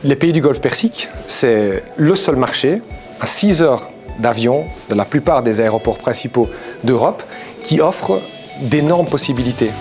Les pays du Golfe Persique, c'est le seul marché à 6 heures d'avion de la plupart des aéroports principaux d'Europe qui offre d'énormes possibilités.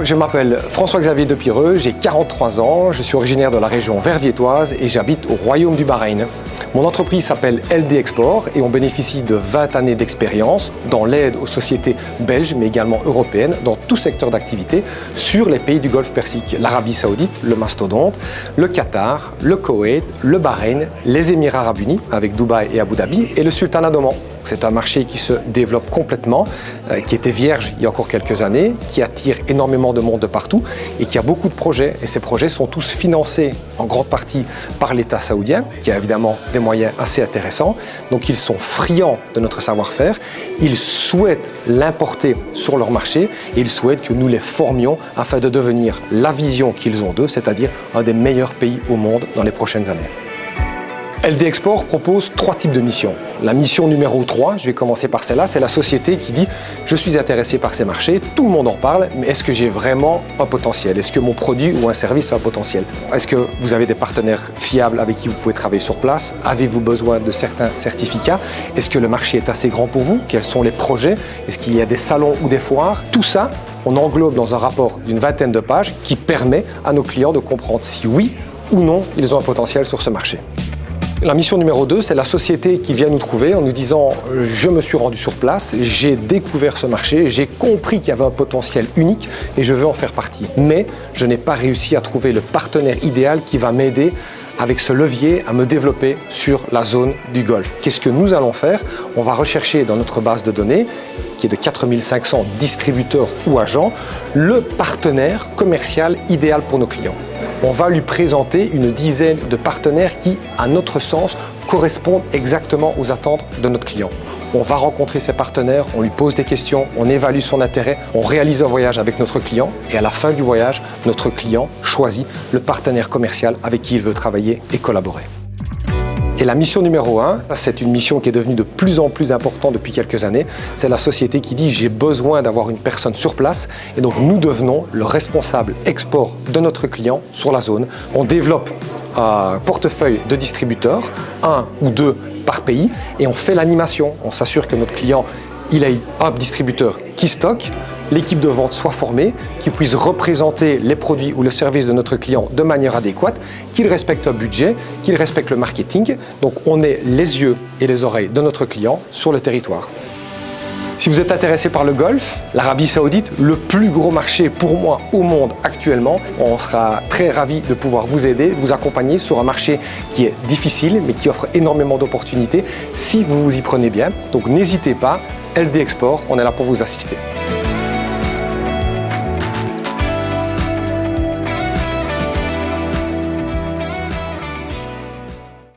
Je m'appelle François-Xavier Depireux, j'ai 43 ans, je suis originaire de la région verviétoise et j'habite au Royaume du Bahreïn. Mon entreprise s'appelle LD Export et on bénéficie de 20 années d'expérience dans l'aide aux sociétés belges mais également européennes dans tout secteur d'activité sur les pays du Golfe Persique. L'Arabie Saoudite, le mastodonte, le Qatar, le Koweït, le Bahreïn, les Émirats Arabes Unis avec Dubaï et Abu Dhabi et le Sultanat d'Oman. C'est un marché qui se développe complètement, qui était vierge il y a encore quelques années, qui attire énormément de monde de partout et qui a beaucoup de projets. Et ces projets sont tous financés en grande partie par l'État saoudien, qui a évidemment des moyens assez intéressants. Donc ils sont friands de notre savoir-faire, ils souhaitent l'importer sur leur marché et ils souhaitent que nous les formions afin de devenir la vision qu'ils ont d'eux, c'est-à-dire un des meilleurs pays au monde dans les prochaines années. LD Export propose 3 types de missions. La mission numéro 3, je vais commencer par celle-là, c'est la société qui dit « Je suis intéressé par ces marchés, tout le monde en parle, mais est-ce que j'ai vraiment un potentiel? Est-ce que mon produit ou un service a un potentiel? Est-ce que vous avez des partenaires fiables avec qui vous pouvez travailler sur place? Avez-vous besoin de certains certificats? Est-ce que le marché est assez grand pour vous? Quels sont les projets? Est-ce qu'il y a des salons ou des foires? Tout ça, on englobe dans un rapport d'une 20aine de pages qui permet à nos clients de comprendre si oui ou non ils ont un potentiel sur ce marché. La mission numéro 2, c'est la société qui vient nous trouver en nous disant « Je me suis rendu sur place, j'ai découvert ce marché, j'ai compris qu'il y avait un potentiel unique et je veux en faire partie. Mais je n'ai pas réussi à trouver le partenaire idéal qui va m'aider avec ce levier à me développer sur la zone du Golfe. » Qu'est-ce que nous allons faire? On va rechercher dans notre base de données, qui est de 4500 distributeurs ou agents, le partenaire commercial idéal pour nos clients. On va lui présenter une dizaine de partenaires qui, à notre sens, correspondent exactement aux attentes de notre client. On va rencontrer ces partenaires, on lui pose des questions, on évalue son intérêt, on réalise un voyage avec notre client et à la fin du voyage, notre client choisit le partenaire commercial avec qui il veut travailler et collaborer. Et la mission numéro 1, c'est une mission qui est devenue de plus en plus importante depuis quelques années. C'est la société qui dit « j'ai besoin d'avoir une personne sur place » et donc nous devenons le responsable export de notre client sur la zone. On développe un portefeuille de distributeurs, 1 ou 2 par pays, et on fait l'animation. On s'assure que notre client il ait un distributeur qui stocke, l'équipe de vente soit formée, qui puisse représenter les produits ou le service de notre client de manière adéquate, qu'il respecte un budget, qu'il respecte le marketing. Donc on est les yeux et les oreilles de notre client sur le territoire. Si vous êtes intéressé par le Golfe, l'Arabie Saoudite, le plus gros marché pour moi au monde actuellement, on sera très ravis de pouvoir vous aider, de vous accompagner sur un marché qui est difficile mais qui offre énormément d'opportunités si vous vous y prenez bien. Donc n'hésitez pas, LD Export, on est là pour vous assister.